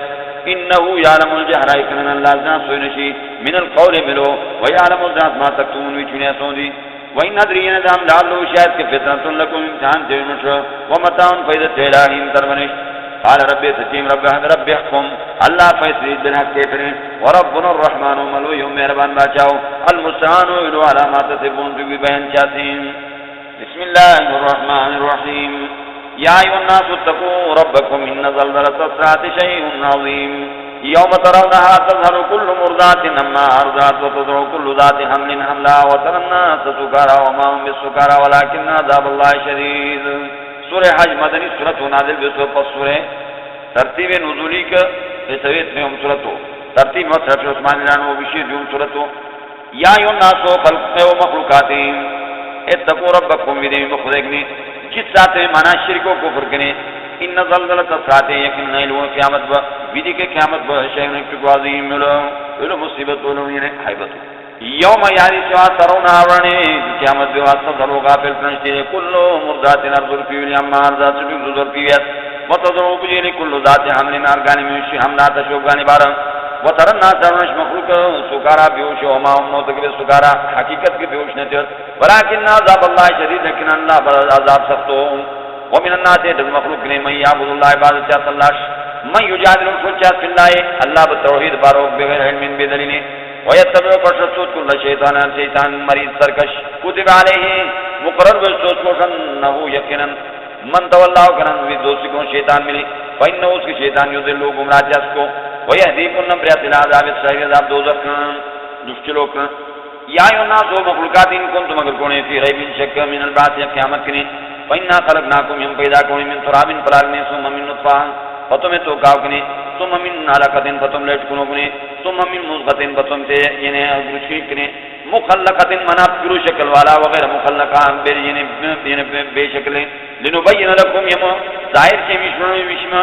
انه يعلم الجهر ان الله ذا سنشي من القول ملو ويعلم ذات ما تكتمون وچنے سوندی وَإِنَّ أَدْرِيَ نَدَامْ لَعَلُّهُ شَاهِدٌ كَفِتْنَةٌ لَكُمْ امتحان جَيْمُشْ وَمَتَاعٌ فَإِذَا تَلَاهِمْ تَرْمَنِشْ قال رب سچیم رب رب احكم اللہ فیصلہ بالحق کے کرے وربنا الرحمن ملوی مہربان بچاؤ المستعان الى علامات سے بون بھی بیان چاہتے ہیں بسم اللہ الرحمن الرحیم یا ایھا الناس اتقوا ربکم ان زلزلۃ الساعۃ شیء عظیم یوم ترونها تذهل كل مرضعة عما أرضعت وتضع كل ذات حمل حملها وترى الناس سكارى وما هم بالسكارى ولكن عذاب الله شدید. سورہ حج مدنی سورت و نازل بسو پس سورہ ترتیب نزولی کا سویت میں ہم سورت ہو ترتیب مصحف عثمان لانو بشیر جون سورت ہو. یا ایھا الناس خلق و مخلوقاتهم اتقوا ربکم بدین بخدگنی جس ساتھ میں مانا شرک و کفر کنے ان زلزلۃ الساعۃ یقین نیلو قیامت با بدی کے قیامت با شیء عظیم لو مصیبت لو یعنی حیبت یوم یاری سوا ترون آورنے قیامت بھی واسطہ ذرو غافل پرنشتے کل مرضات نرزر فیولی اما ارزات سبیل ذر فیویت وتضرو بجیلی کل ذات حمل نارگانی میوشی حملات شوگانی بارا وترن ناس ارنش مخلوق سکارا بیوش وما هم نوتقب سکارا حقیقت کی بیوش نتیت ولیکن عذاب اللہ شدید لیکن اللہ بر عذاب سختو. ومن الناس المخلوق نے من یعبد اللہ عبادت چاہت اللہ من یجادل سوچات فی اللہ اللہ بتوحید بارو بغیر علم بدلیل ویتبع فرشتوت کل شیطان مریض سرکش کتب علیہ مقرر بسوس کوشن نہو یقینا من تولاو کنن وی دوستی کون شیطان ملی فإنه اس کی شیطان یذلو گمراہ جس کو ویہدیکن نمبریت العذاب السعیر عذاب دوزخ دشچلو کن. یا ایھا الناس مخلوقات ان کنتم اگر کونے فی ریب شک من البعث قیامت کنے فإنا خلقناکم یم پیدا کونے من تراب پلالنے ثم من نطفہ فتم تو کاو کنے ثم من علقۃ فتم لٹ کنو کنے ثم من مضغۃ فتم تے یعنی گرشی کنے مخلقۃ منا پرو شکل والا وغیر مخلقہ بے یعنی بے شکل لنبین لکم یم ظاہر سے مشما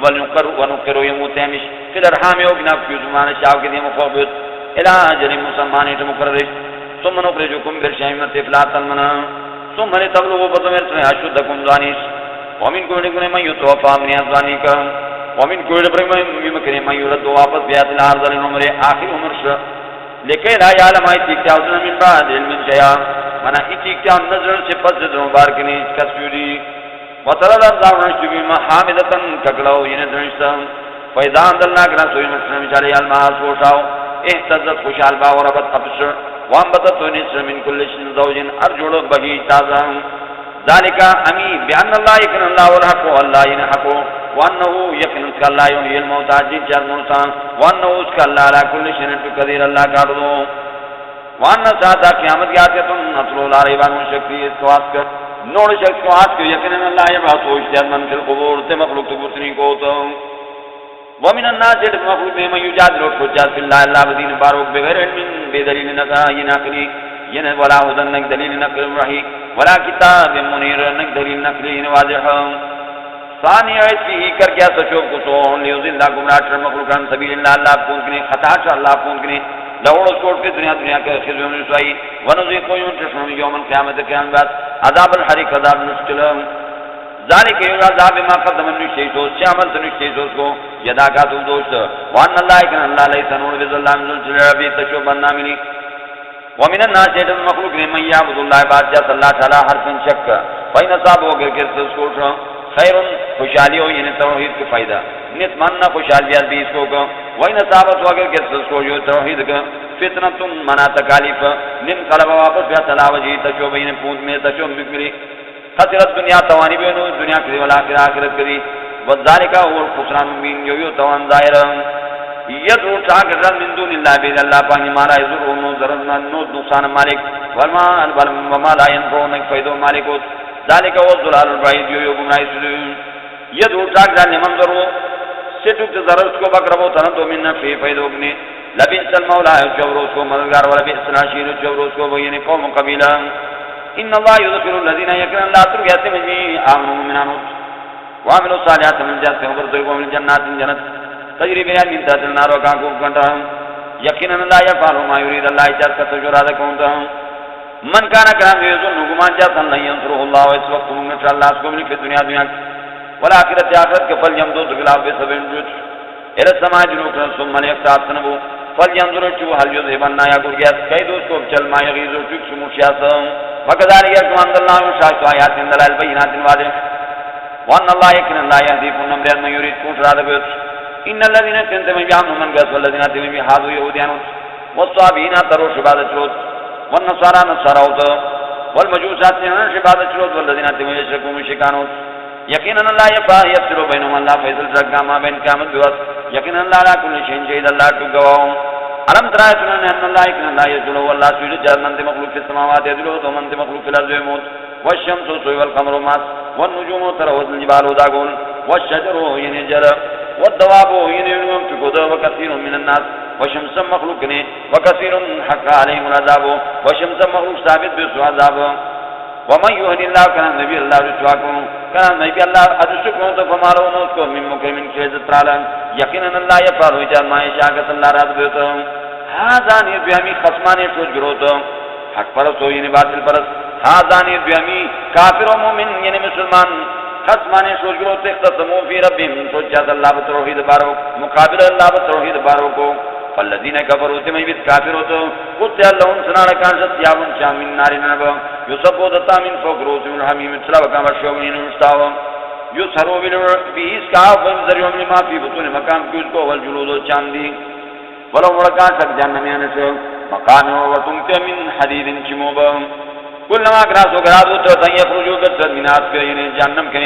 ونقر یم تامش فی الارحام وبنا فی زمان شاو کے دی مخبت الى اجل مسمى مقرر ثم نخرجكم برشام طفلا تلمنا ثم لتبلغوا بطمرت اشدكم ذانيس ومن كل من يتوفى من ازوانكم ومن كل من يرد واپس بیات الارض للعمر آخر عمر لکہ لا یعلم اتقاء من بعد علم شیئا منا اتقاء نظر سے پس مبارک نے کسوری وترى الارض تشبه حامدة كقلو يندرسا فإذا انزلنا كنا سوي مسلم عليه الماء سوشاو اهتزت خوشحال با وربت ابشر وانبتت نسر من كل زوج ارجل بهي تازا ذلك امي بان الله يكن الله والحق والله ينحق وانه يكن الله يحيي الموتى جل موسى وانه الله على كل شيء قدير الله قادر وان ساعت قیامت کی آتی تم نصر لا ریبان شکتی اس کو آس کر نوڑ شخص کو آس کر یقین اللہ یہ بات ہو اشتیاد من فی القبور تے مخلوق تبوتنی کو تو ومن الناس مخلوق میں من یجادل حجات فی اللہ اللہ بدین باروک بغیر علم بے دلیل نقا یہ نقلی یہ ولا ہدن نق دلیل نقل رہی ولا کتاب منیر نق دلیل نقلی واضح ثانی ایسی ہی کر کیا سچو کو سو لیوزن اللہ گمراہ مخلوقان سبیل اللہ اللہ کون کنے خطا چا اللہ کون کنے لوڑ چھوڑ کے دنیا کے خزو میں رسوائی ونذیقو یوم یوم القیامت قیامت بعد عذاب الحریق عذاب مشکل ذالک یوم عذاب ما قدم النشی تو شامل تنشی کو یدا کا تو دوست وان اللہ کن اللہ لیس نور بظلام ذل تشو بننا منی ومن الناس المخلوق من يعبد الله بعد اللہ تعالی حرف شک فین صاحب ہو گئے کہ اس کو خیر خوشحالی ہو یعنی توحید کا فائدہ نیت ماننا خوشحالی بھی اس کو وہی نصابت وغیر کے اس کو جو توحید کا فتنہ تم منا تکالیف نن قلب واپس بیا تلاوجی تشو بین پوند میں تشو مکری خسرت دنیا توانی بینو دنیا کی ولا آخرت کری وذالک هو الخسران المبین جو توان ظاہر یدعو شاکرا من دون اللہ بید اللہ پانی مالا یزرو نو ضررنا نو نقصان مالک وما لا ينفعو نک فیدو مالکوت ذالک هو الضلال البعید جو گمراہی سلو یدعو شاکرا لمن ضرو سٹوک ضررت کو بکربو تنتو من نفی فیدوگنی لبئس المولا جوروس کو مددگار ولبئس العشیر جوروس کو بین قوم قبیلہ ان اللہ یدخل الذین یکرن لا ترگیت مجمی آمنوا ممنانوت وعملوا الصالحات من جات فهم برزقوا من جنات جنت تجری بها من تحت النار وكاكم كنتهم یقینا لا يفعل ما يريد الله اجازت کا تجربہ کونتهم من كان كان يظن گمان جاتا لن ينصره الله اس وقت من شاء الله اس کو من في الدنيا دنیا والآخرت آخرت کے فل يمدود خلاف بسبب جوت الى السماء جنوبا ثم ليقطع سنبو فل ينظر چو هل يذهبن يا گرگیس کئی دوست کو چل ما يغيظ چک سموشیاس وكذلك يكون الله شاهد آيات دلائل بينات واضح وان الله يكن الله يهدي كل من يريد كون شراد بيت ان الذين كنتم يعملون من قص والذين تم بهذا يهوديان والصابين تروا شباد شروط والنصارى نصاروت والمجوسات شباد شروط والذين تم يشركون مشركان یقینا اللہ یفصل بینہم اللہ فیصل رکھا ما بین قیامت بوقت یقینا اللہ علی کل شیء شہید اللہ تو گواہ علم ترى سنن ان الله يكن لا يزول والله سجد جهنم مخلوق في السماوات يدل ومن مخلوق في الارض يموت والشمس والقمر ماس والنجوم ترى والجبال داغون والشجر ينجر والدواب ينفقد وكثير من الناس وشمس مخلوق نے وكثير حق عليهم العذاب وشمس مخلوق ثابت بالعذاب ومن يهد الله كان نبي الله رسواكم كان نبي الله ادسكم فمارو نوتكم من مكرم كيز ترالن يقينا الله يفعل ما يشاء الله راض بيتو هذا نبيامي خصمان شجروت حق پرست یعنی باطل پرست هذا نبيامي کافر و مومن یعنی مسلمان خصمان شجروت اختصموا في ربهم سجد الله بتوحید بارو مقابل الله بتوحید بارو کو فالذین کفروا تمید کافرون قتل لهم سنار کانت یاون شامین نارینب یصبو دتا من فوق رؤوسهم الحمیم تلا وکما شومین مستاو یسرو بیس کا وانذرهم لما فی بطون مقام کی اس کو والجلود چاندی ولو ورکا تک جہنم میں نشو مقام و تمت من حدید چموب کلما کراسو کرادو تو تیہ خرجو کر مناس کے جہنم کے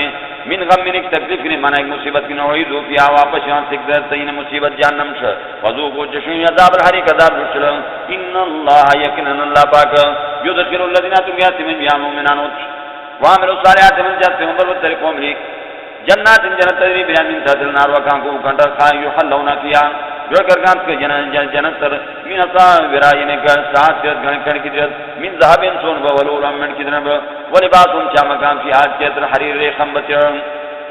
من غم من ایک تکلیف کی معنی ایک مصیبت کی نوعی دو فی واپس یہاں سکدر تین مصیبت جہنم شا وذوقوا جشن عذاب الحریق عذاب رسل ان اللہ یقینا اللہ پاک یدخل الذین تقیات من بیا مومنان وعملوا الصالحات من جات هم بالطريق قومي جنات جنت تجري بها من تحتها النار وكان كنت يحلون فيها جو کرگان کے جنت تر من اصابرا یعنی کہ ساتھ گھن کی طرف من ذهب سون ولول من کی طرف ولباسهم چا مکان فی حاج کے طرف حریر خمبت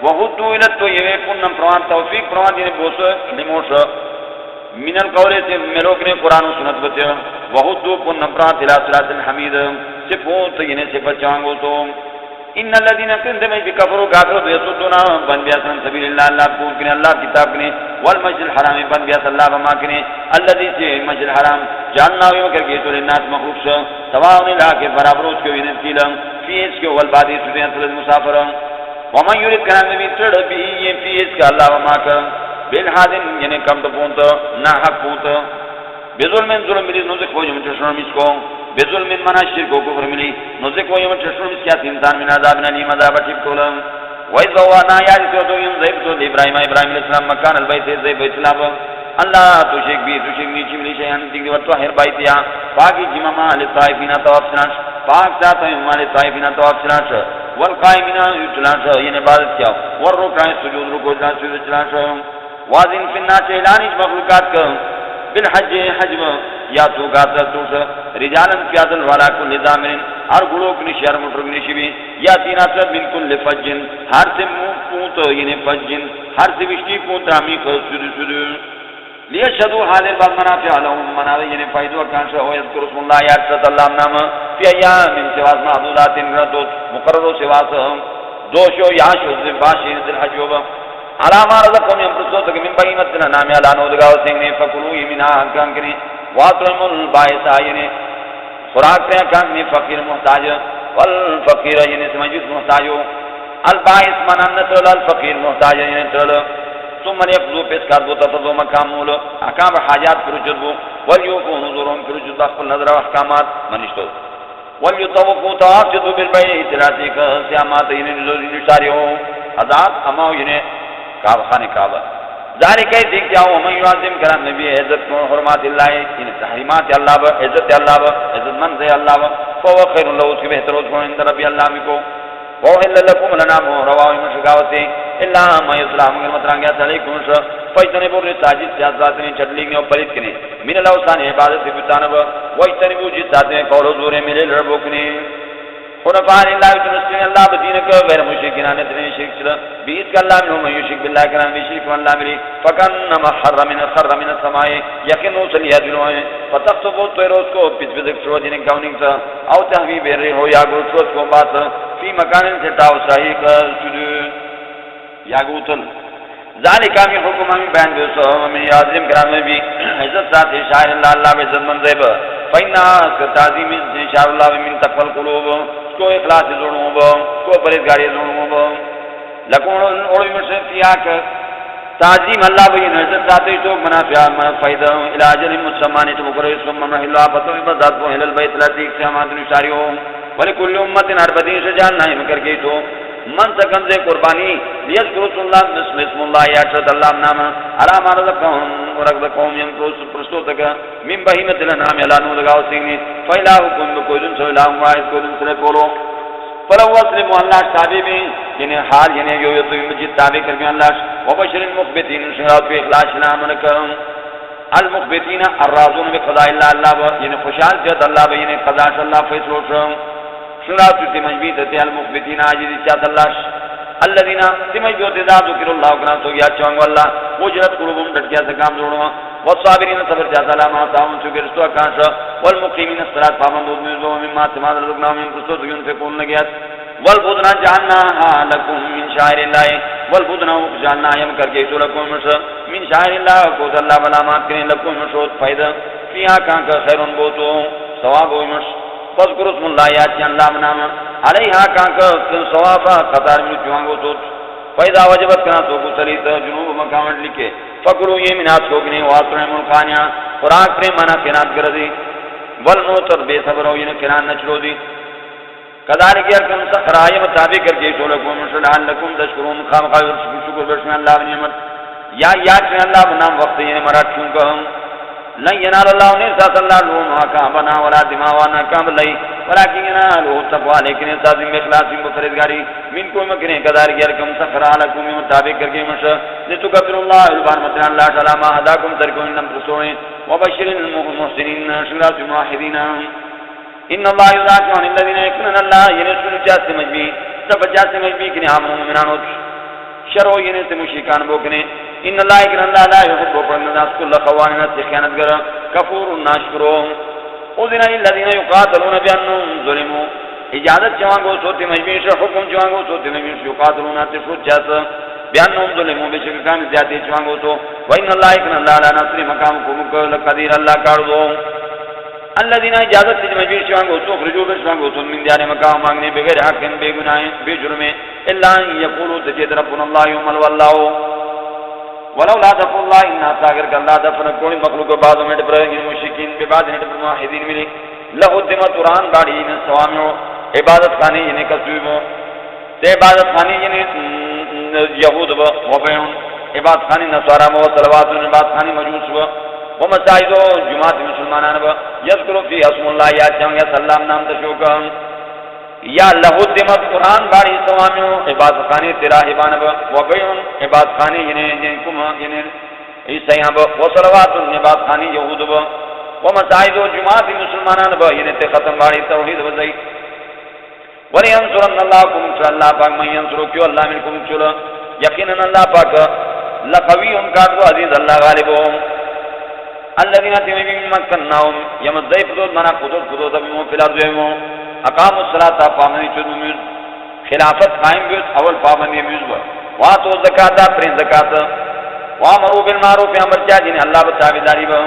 وهدوا الى الطيب كنم پروان توفیق پروان یعنی بوس نموش من القول سے ملوک نے قرآن و سنت بچے وهدوا كنم پروان الى صراط الحمید صفوت یعنی صفت چانگو تو ان الذين كفروا كافروا يصدون عن سبيل الله الله کو کہ اللہ کتاب نے والمسجد الحرام بن بیت اللہ وما کنے الذي في المسجد الحرام جاننا ہو کر کے تو الناس مخلوق سواء لا کے برابر اس کو انتیل فی اس کے والبادی سدیات المسافر ومن يريد كان النبي تر بھی فی اس کا اللہ وما کا بالحاد یعنی کم تو پونت نہ حق پونت بظلم ظلم ملی نو سے کوئی جو شرم اس کو بظلم منا شرک کو کفر ملی نو سے کوئی جو شرم اس کیا انسان من عذاب نعیم عذاب ٹھیک کولم وَإِذْ وَوَعَدْنَا يَعْرِفُ يُوسُفَ ذَيْبَ إِبْرَاهِيمَ إِبْرَاهِيمَ السلام مكان البيت ذيب اسلام الله تشرك به تشرك به شيء شيئا تيجي وتطهر بيتها باقي جماعه للطائفين طوافنا پاک ذات ہے ہمارے طائفین طواف چلاش والقائمین چلاش یعنی عبادت کیا والرکوع سجود رکوع سجود چلاش واذن فی الناس اعلان مخلوقات کا بالحج حج یا تو گات تو رجالن پیادل والا کو نظام ہر گلوک نشر مٹر نشبی یا تینا سے بالکل لفجن ہر سے پونت یعنی فجن ہر سے وشتی پونت امی کو سجود لیشهدوا هذه المنافع لهم منافع یعنی فائدہ کان سے ہو یذکر اسم اللہ یاد صد اللہ نام فی ایام سواس معدودات ردود مقرر سواس دوشو یا شذ باشین ذل حجوب علامہ رزقکم یمرسو تک من بہیمت نام اعلان ودگاو سنگنے فکلوا یمنا کان کریں واطعم البائس یعنی خوراک پہ کان نے فقیر محتاج والفقیر یعنی سمجھت محتاج البائس مننت الفقیر محتاج یعنی تر ثم يقضوا بسكات وتفضوا مقامول احکام حاجات فرجوا وليوفوا نذورهم فرجوا دخل نظر احکامات منشتو وليطوفوا طوافوا بالبيت راتيك سيامات نشاريو ازاد اما یعنی کعبہ خانہ کعبہ ذالک ذکر جاؤ من يعظم کرم نبی عزت و حرمات اللہ ان تحریمات اللہ و عزت اللہ و عزت مند اللہ و فهو خير له اس بہتر اس عند ربی اللہ کو وَأُحِلَّ لَكُمُ الْأَنْعَامُ رواه مشکاوتی الا ما يسلم مگر مترانگیا علیکم فاجتنبوا الرجس سیاست نے چٹلی نے پلیت کنے من الاوثان عبادت بتانب واجتنبوا جسات قول زور ملے ربکنے خنفاء لله تنسل اللہ بدین کا غیر مشرکین نے تنے شرک چلا بیس کا اللہ منهم یشرک بالله کرام شرک اللہ ملی فکانما حرم من السماء یقین وصل یادنو فتقطب الطير کو پس بدک شو دین کاؤننگ سا او تہوی بیر ہو یا گوشت کو بات فی مکان سے تاو صحیح کا سجود یا گوتل ذالک می حکم می بیان دو میں عظیم کرام بھی عزت ذات شاعر اللہ اللہ عزت مند ہے فینا تعظیم شاعر اللہ من تقوى القلوب کو اخلاص جوڑوں کو پرہیزگاری جوڑوں لکون اور مشفیا کا تعظیم اللہ بھی عزت ذات تو منافع فائدہ علاج المسمانی تو کرے ثم اللہ فتو بذات کو الى البيت الذي سمات نشاریو ولكل امه اربدین سے جاننا ہے مگر کہ تو من سکن سے قربانی لیذکر اللہ اسم اللہ یا شد اللہ نام علام رزقهم ورزقهم یم پرستو تک من بہیمت الانعام علانو لگاو سینی فإلہکم بکوزن سو الہم واحد کوزن سلے پولو فلو اسلم اللہ تابع بھی یعنی حال یعنی یو یو تو مجید تابع کر کے اللہ وبشر المخبتین شرات و اخلاص نامنکم المخبتین الرازون بقضاء اللہ اللہ یعنی خوشحال جد اللہ یعنی قضاء اللہ فیصلو شرات تمجبید تی المخبتین عاجزی چاہت اللہ الذین تمجبید اذا ذکر اللہ کنا تو یا چونگو اللہ وجرت قلوبهم ڈٹکیا سے کام جوڑوا والصابرین صبر چاہت اللہ ماتاون چکرستو اکانش والمقیمین الصلاة پابندود میزو مما تماد رزقناهم من قصو تکیون فکون لگیت والبودنا جعلناها لکم من شاعر اللہ والبودنا جعلناها یم کر کے لکم من شاعر اللہ قوت اللہ بلامات کریں لکم مشود فائدہ فیہا کانکا خیرون بوتو ثواب ومش فذکر اسم اللہ یاتی اللہ بنام علیہا کانکا ثوابا قطار من چوانگو توت فائدہ وجبت کنا سوکو سلیت جنوب مقامت لکے فکرو یہ منات سوکنے واسرین ملقانیا خوراک پرے مانا کنات گردی والموتر بے صبر ہو یہ کنان نچلو دی کذالک یکم سخرائی مطابق کر کے شولکم شلحان لکم تشکرون خام خواہر شکر برشن اللہ بنعمت یا یاکن اللہ بنام وقت یہ مرات چونکہ ہم لن ینال اللہ نیساس اللہ لون آکا بنا ولا دماوانا کام لئی ولیکن ینالو تقوی لیکن احساسیم اخلاصیم بفرزگاری من کو مکنے کذالک یکم سخرائی لکم مطابق کر کے مشہ لتکبر اللہ البان مطلع اللہ سلامہ حداکم ترکون لم ترسوئے وبشر المحسنین شرات المواحدین ان اللہ یذاکر عن الذین یکنن اللہ یعنی سنو چاہتے مجبی سب چاہتے مجبی کنے آمنون مومنانو شرعو یعنی سے مشرکان بوکنے ان اللہ یکنن اللہ لا یحب وقرن الناس کل خواننا تخیانت گر کفور ناشکرو اذن الذین یقاتلون بانہم ظلموا اجازت چوانگو سوتی مجبی شر حکم چوانگو سوتی مجبی شر یقاتلون تشود چاہتا بانہم ظلموا بشکر کام زیادی چوانگو تو وان اللہ یکنن اللہ لا نصر مقام کو مکر لقدیر اللہ کاردو الذين اجازت تجمعين شوانگو تو خرجو بشوانگو تو من دیار مقام مانگنے بغیر حق بے گناہ بے جرم الا ان يقولوا تجد ربنا الله يوم والله ولولا دفع الله ان اگر اللہ دفن کوئی مخلوق بعض میں پر مشرکین بے بعض نے موحدین ملی له دمت قران باڑی نے سوامو عبادت خانے یعنی کسبو تے عبادت خانے یعنی یہود و وبین عبادت خانے نصارا و صلوات عبادت خانے مجوس و ومساجد جماعت مسلمانان با یذکر فی اسم اللہ یا چنگ سلام نام تشوکا یا لہو دمت قرآن باری سوامیو عبادت خانی تراہبان با وبیون عبادت خانی یعنی کما یعنی عیسیان با وصلوات عبادت خانی یہود با ومساجد جماعت مسلمانان با یعنی ختم باری توحید وزی وَلِيَنْصُرَنَّ اللَّهُ كُمْ شَاءَ اللَّهُ پاک من ينصرو کیو اللہ منکم چلا یقینا اللہ پاک لقوی کاتو عزیز اللہ غالب ہو الذين تميم مكنناهم يم الضيف ذو منا قدرت قدرت بهم في الارض يوم اقاموا الصلاه فامنوا چنو خلافت قائم بیت اول پابندی میوز واتو زکات پر زکات وامروا بالمعروف امر جن اللہ بتابعداری با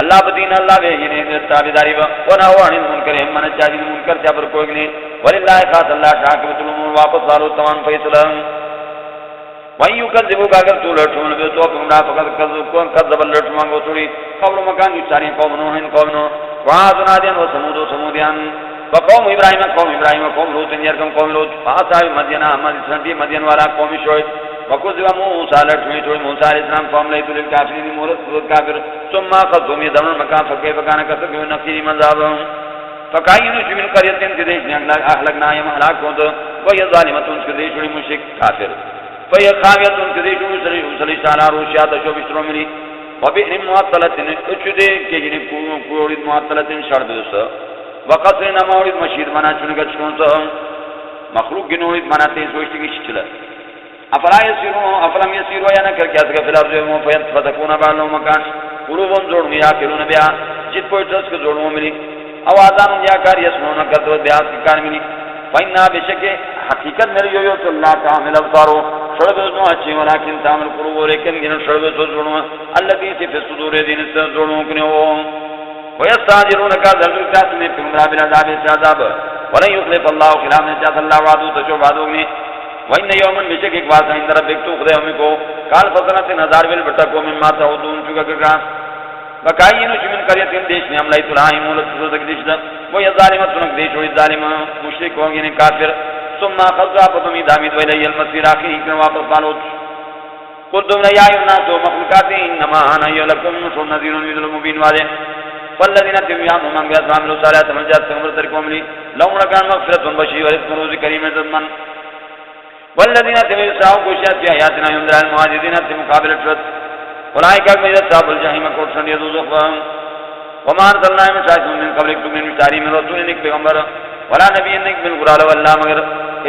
اللہ بدین اللہ بے یعنی تابعداری با ونهوا عن المنکر من جن منکر جبر کوئی نہیں وللہ خاص اللہ عاقبۃ الامور واپس والو تمام فیصلہ وَيُّ كَذِّبُكَ اگر تو لٹھون بے تو اپنا فقط کذب لٹ مانگو توڑی قبل مکان ساری قوم نوح قوم نوح وعاد عاد و ثمود ثمودیان وقوم ابراہیم قوم لوط یرکم قوم لوط اصحاب مدین مدین والا قوم شعیب وکذب موسی لٹھوی توڑی موسی علیہ السلام قوم لیت للکافرین مورد کافر ثم اخذهم يدون مکان فكيف كان كسب نفسي مذاب فكاين من قريه تدش اهلكنا يم هلاك و ظالمه تدش مشرك کافر فی خاویت ان کے دیشوں سلی سالا روشیات شو بشتروں ملی وبئر معطلت اچھدے کہ جنہیں کوڑید معطلت شرد دوسا وقصر نماورید مشید منا چنگا چکون سا مخلوق گنورید منا تیز وشتی کی شچلا افلام یسیرو یا نکر کیا سکا فی الارض و فیت فتکونا بعلو مکان قلوبون زوڑنو یا کرون بیا جت پوئی ٹرس کے زوڑنو ملی اوازان یا کار یسنونا کردو بیاس کی کار ملی فإنا بشک حقیقت میرے یو تو اللہ تعالی ابصارو شرب نو اچھی ولیکن تعمل قلوب لیکن ان شرب تو زڑو الذی فی الصدور دین زڑو کنو ويستاجرونك ذلك میں پیغمبر بلا عذاب عذاب ولن يخلف الله خلاف جاء الله وعدو تو وعدو میں وان یومن بشک ایک بات اندر رب تو خدا ہمیں کو قال فضلت نظر ول بٹا کو میں ما تعودون چگا کا بقاینو من قریت دیش میں عملہ تلاہم ولت تک دیش وہ یہ ظالمت نک دیش و ظالم مشرک ہو یعنی کافر ثم خذابتم دامد ولی المسیر آخری کر واپس بالوت قلتم یا ایها الناس مخلوقات انما انا لکم نذیر مبین والے والذین تبعوا من غير عمل صالحات من جاء تمر تركم لي لهم لكان مغفرة وبشير ورزق روز كريم زمن والذین تبعوا کوشش کی آیاتنا یندر المعاجزین سے مقابلہ شد اولئک من اصحاب الجحیم کوشن یذوق وما ارسلنا من شاهد من قبلك من تاريخ من رسول انك پیغمبر ولا نبی انك من قرال والله مگر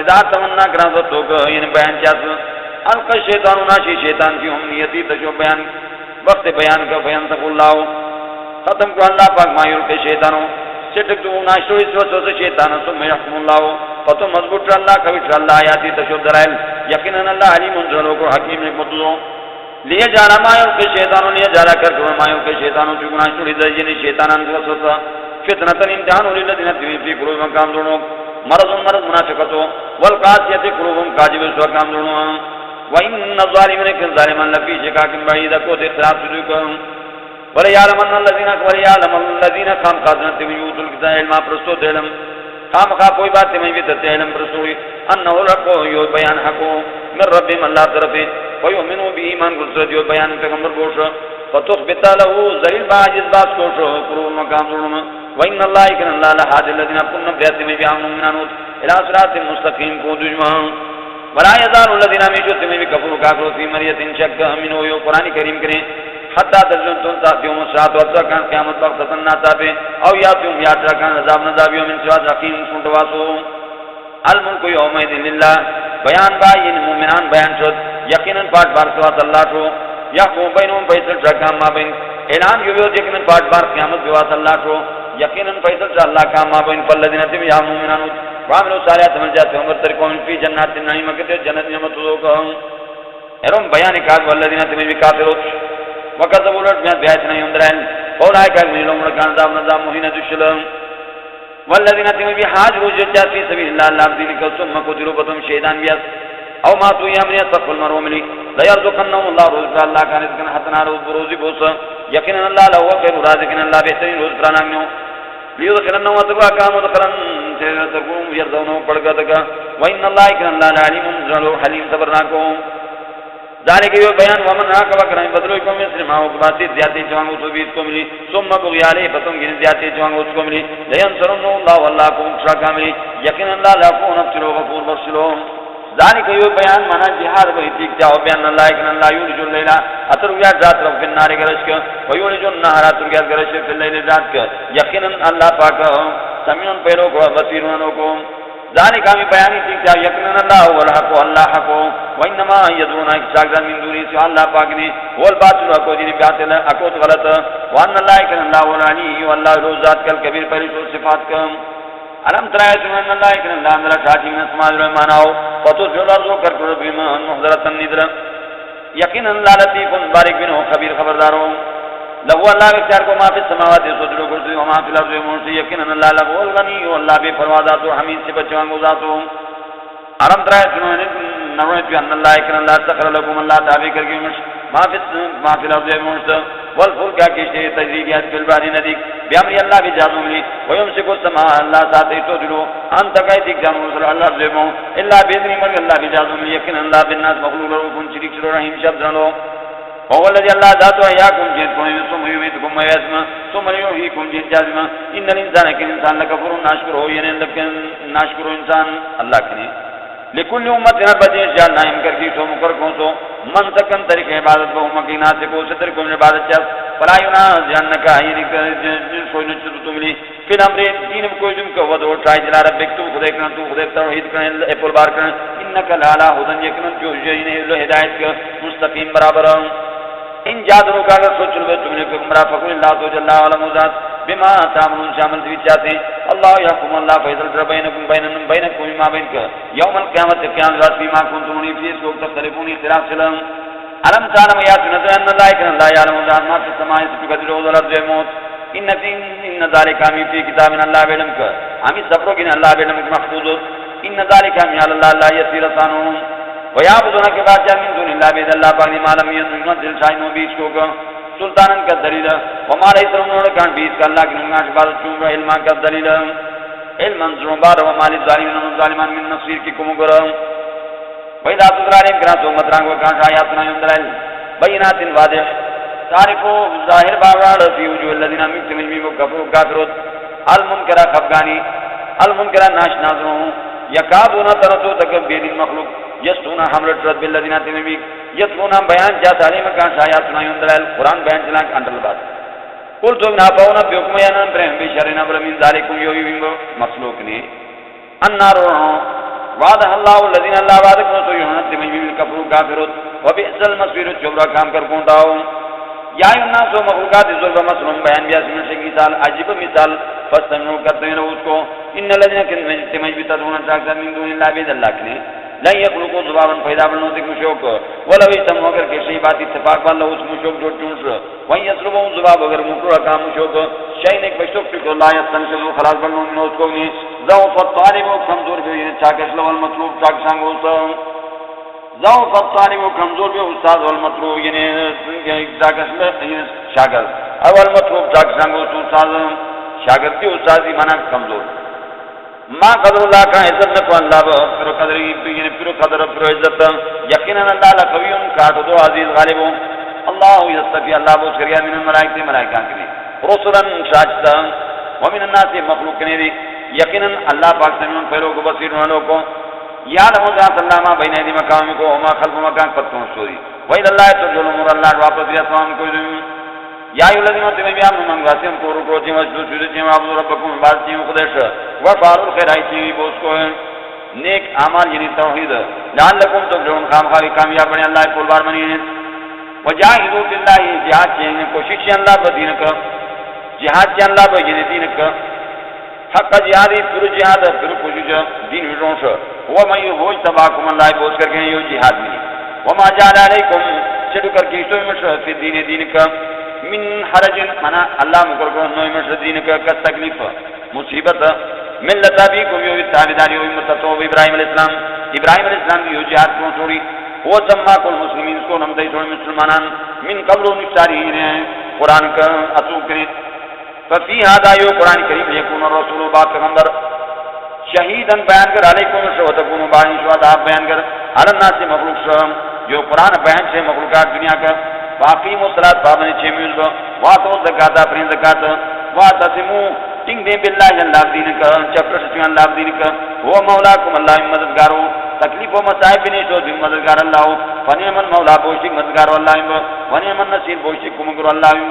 اذا تمنا کرا تو ان بیان چاس الق شیطان ناشی شیطان کی امنیتی تجو بیان وقت بیان کا بیان تق اللہ ختم کو اللہ پاک مایور کے شیطانوں چٹک تو ناشو اس وسوسہ شیطان ثم يحكم الله فتو مضبوط اللہ کبھی اللہ آیاتی تشو دلائل یقینا اللہ علیم ذلو کو حکیم حکمت لیے جانا مایو کے شیطانوں نے جالا کر دو مایو کے شیطانوں کی گناہ چھوڑی دے جن شیطانان کو وسوسہ فتنۃ امتحان للذین فی قلوبهم کام دونوں مرض منافقتو والقاسیۃ قلوبهم کاذب سو کام دونوں وان الظالمین کن ظالمان لفی شقاق بعید کو اختلاف کو وليعلمن الذين كان قادرت يوت الكتاب علم پرستو علم کام کا کوئی بات نہیں بھی تے علم پرستوی انه الحق یو بیان حق من رب الله طرف ويؤمنوا بإيمان قدرت یو بیان پیغمبر گوش فتثبت له ذلیل باجز باس گوش کرو مقام ظلم وان الله كان الله لحاج الذين كنا بياتهم بيامنون الى صراط مستقيم کو دجما ولا يزال الذين يشتمون بكفر كافر في مرية شك منه یو قرآن کریم کریں حتی تجلتون تاتیوم الساعت وقتا کان قیامت وقتا ناتابے او یاتیوم یاترا کان عذاب نذابیوم من سواد رقیم سنٹواسو الملک یومئذ للہ بیان باین مومنان بیان شد یقینا پاٹ بار سواد اللہ شو یحکم بینهم فیصل شکام ما بین اعلان یویو یقینا پاٹ بار قیامت بواس اللہ شو یقینا فیصل شا اللہ کام ما بین فالذین تبعوا مومنان وعملوا صالحات من جاءت عمر ترکون فی جنات النعیم کتے جنت نعمت ذوقهم ارم بیان کاغ والذین تبعوا کافرون وكذبوا الرسل بآياتنا ينذرون أولئك الذين كان عذاب نذاب مهين دشلهم والذين بحاجوا جاء في سبيل الله لا ذلك ثم قتلوا بهم شهيدان بيس أو ماتوا يمن يصف المرء مني لا يرزقنهم الله رزقا الله كان رزقا حسنا روزي بوس يقينا الله له خير رازقين الله بهترين روز پرانانو ليدخلنهم وتقوا كانوا دخلا تكون يرضونه پڑگا وان الله كان الله عليم ذو حليم صبرناكم ذالک یہ بیان ومن عاقب کرنے بدلو کو میں سے ماو باتی زیادتی جوانگو تو بیت کو ملی ثم بغی علی فتم گن زیادتی جوانگو کو ملی لینصرن اللہ والله کو شرا کاملی یقینا اللہ لا کو نفسو غفور بخشلو ذالک یہ بیان منا جہاد و اتیک جاو بیان اللہ کہ اللہ یولج اللیل اتر یا ذات رب فی النار گرش کو ویولج النهار اتر یا گرش فی اللیل ذات کا یقینا اللہ پاک سمیع پیرو کو بصیرون کو ذالک ہمیں بیانی تھی کہ یقینا اللہ هو الحق والله حق وانما يدعون اكثر من دونه سوى الله پاک نے والباطل کو جن باطل اكو غلط وان اللہ کہ اللہ العلی والله ذو ذات الکبیر پر صفات کا علم ترى ان الله کہ اللہ اندر شاہی میں سماج رحمانو فتو جو کر کر بما محضرۃ النذر یقینا اللہ لطیف بارک بن خبیر خبرداروں لو اللہ اختیار کو ما فی السماوات سجدو کرسی وما فی الارض منسی یقینا اللہ لغو الغنی واللہ بے پروازات و حمید سے بچوان گزاتو عرم ترائے سنونے نرویت بی ان اللہ اکرن اللہ سخر لکم اللہ تابع کر کے ما فی الارض منسی والفلکا کشتے تجریگیات فی الباری ندیک بیامری اللہ بی جازم لی ویمسکو السماء اللہ ساتے تو دلو انتا قیدک جانو رسول اللہ زیبوں اللہ بیدنی مرگ اللہ بی جازم لی یقینا اللہ بالناس مخلوق رکن شریک شروع رحیم شب جنو وهو الذي الله ذاته اياكم جئتكم ثم يميتكم ويسمى ثم يحييكم جئت جازما ان الانسان كان لكفور ناشكر هو ين لكن ناشكر انسان الله كني لكل امه نبذ جعلنا انكر کی تو مکر کو تو منطقن طریقے عبادت کو مکینا سے کو ستر کو عبادت چ فلا ینا جنک این کوئی نہ تم لی پھر امر دین کو تم کو ودو ٹرائی جلا رب تو خدا توحید کرنے اپل بار کرنے انک لا هدن یکن جو جن ہدایت کا مستقیم برابر ان جادروں کا اگر سوچ لو تم نے گمراہ فقل اللہ تو جل علم ذات بما تعملون شامل بھی چاہتے اللہ یحکم اللہ فیصل بینکم ما بینک یوم القیامت قیامت فيما کنتم فیہ سوق تختلفون اختلاف چلم علم تعلم یا سنت ان اللہ کہ اللہ یعلم ذات ما فی السماء في قدر والارض موت ان ذلك فی کتاب اللہ علم کا ہم صبروں کہ اللہ علم محفوظ ان ذلك من اللہ لا یسیر سانون ویعبدون کے بعد من دون اللہ بید اللہ پاک مالم ينزل شاہنوں بیچ کو سلطانن کا دلیل ومارا اسرم نوڑ کان بیچ کا اللہ کی نماش بادت چون رہا علماء کا دلیل علما ذنوبار وما للظالمین من ظالمان من نصیر کی کم گرم وَإِذَا تُتْلَى عَلَيْهِمْ آيَاتُنَا مَتْرَانْ وَكَانَ آيَاتُنَا يُنْدَلَائِلْ بَيِّنَاتٍ وَاضِحٍ تعرف ظاہر باوار فی وجوہ الذین مکتمجمیم کفروا کافرون المنکرہ خفگانی المنکرہ ناشنازروں یکابون ترتو تکب بید المخلوق یستونا حملت رد بالذین تنبیق یتلونا بیان جات علیم کان آیاتنا یندلائل قرآن بیان چلاک انٹل بات قل تو نافعونا بیوکم یانان برہم بیشارین ابر من ذالکم یویویم مخلوق نے النار وعدہ اللہ الذین اللہ وعدکم تو یونت تمجمیم کفروا کافرون وبئس المصیر چوبرا کام کر کونٹاؤ یا الناس و مخلوقات ظلم مسلم بیان بیاس من شکی مثال عجیب مثال فاستمنو کرتے ہیں اس کو ان الذین تمج بھی تدعون شاکتا من دون اللہ بید اللہ کنے لن یخلقو ذبابا پیدا بلنو تک مشوق ولو اجتمعوا اگر کسی بات اتفاق باللہ اس مشوق جو چونس وین یسلبون ذباب اگر مکرو کام مشوق شین ایک مشوق فکر اللہ یستنشد خلاص بلنو من اس کو ضعف الطالب و کمزور بھی چاکش لو المطلوب چاکشانگ ہوتا ضعف الطالب و کمزور بھی استاد والمطلوب یعنی چاکش میں شاگرد اول مطلوب چاکشانگ ہوتا استاد شاگرد کی استادی مانا کمزور ما قدر اللہ کا عزت نکو اللہ پر قدر یعنی پر قدر پر عزت یقینا اللہ لقویون کاتو دو عزیز غالبو اللہ یستفی اللہ بوس کریا من الملائکت ملائکان کری رسولا شاجتا ومن الناس مخلوق کنے دی یقینا اللہ پاک سمین فیرو کو بصیر والوں کو یعلم ذات اللہ ما بین ایدی مقام کو وما خلف مکان پتوں سوری وإلى الله ترجع الأمور اللہ واپس یا سلام کو یا ایھا الذین آمنوا بیامن من غاسم کو رکو جی مسجد سجود جی عبد ربکم بعد جی خدش وفعلوا الخير ایتی بوس کو نیک اعمال یعنی توحید لعلکم تفلحون خام کامیاب بنے اللہ کو بار بنی وجاہدوا فی اللہ جہاد کی کوشش اللہ پر دین کا جہاد کی اللہ پر دین کا حق جہادی پر جہاد پر کوشش دین وجوش وہ میں ہو تباکم اللہ بوس کر کے یہ جہاد نہیں وما جعل علیکم چڑ کر کے تو مشرف فی دین کا من حرج منا اللہ مکر کو نو مشرف دین کا تکلیف مصیبت ملت ابیکم یو تابعداری و امت تو ابراہیم علیہ السلام کی جہاد کو چھوڑی وہ سماکم المسلمین کو نام دے چھوڑ مسلمانان من قبل نشارین قرآن کا اتو کرے ففی هذا یو قرآن کریم یکون الرسول با پیغمبر شہیدن بیان کر علیکم شہدکم باہی شہداء بیان کر علی الناس مخلوق شہم جو قرآن بیان سے مخلوقات دنیا کا باقی مصلات پابندی چھ میوز واتو زکاة اپنی زکاة واتسمو تنگ دیں باللہ اللہ دین کا چپر سچوان اللہ دین کا وہ مولاکم اللہ مددگارو تکلیف و مصائب نہیں تو دن مددگار اللہ فنعم المولا بوشک مددگارو اللہ ونعم النصیر بوشک کمکر اللہ